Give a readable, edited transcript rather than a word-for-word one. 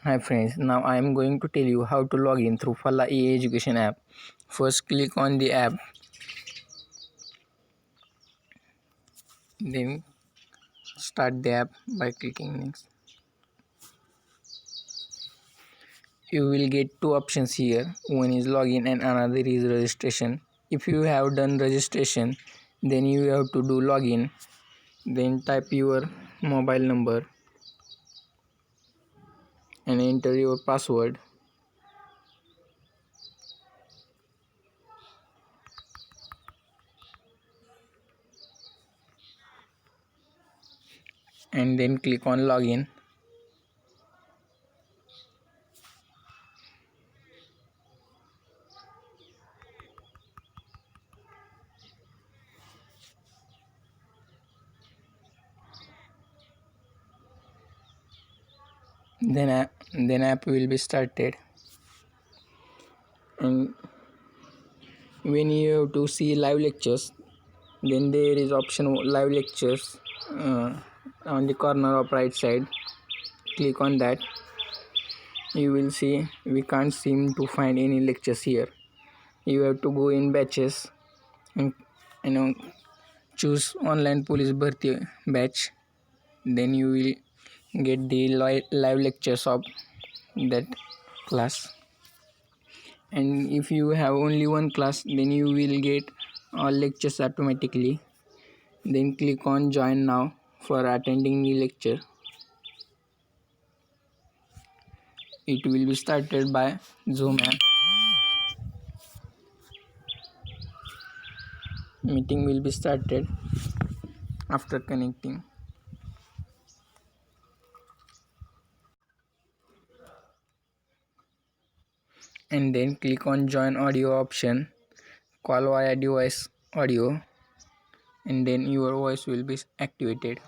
Hi friends, now I am going to tell you how to log in through FALAAH eEDUCATION app. First click on the app, then start the app by clicking next. You will get two options here, one is login and another is registration. If you have done registration, then you have to do login, then type your mobile number and enter your password. And then click on login. Then app will be started, and when you have to see live lectures, then there is option live lectures on the corner of right side. Click on that. You will see we can't seem to find any lectures here. You have to go in batches and choose online police bharti batch. Then you will get the live lectures of that class. And if you have only one class, then you will get all lectures automatically. Then click on join now for attending the lecture. It will be started by Zoom app. Meeting will be started after connecting. And then click on join audio option, call via device audio, and then your voice will be activated.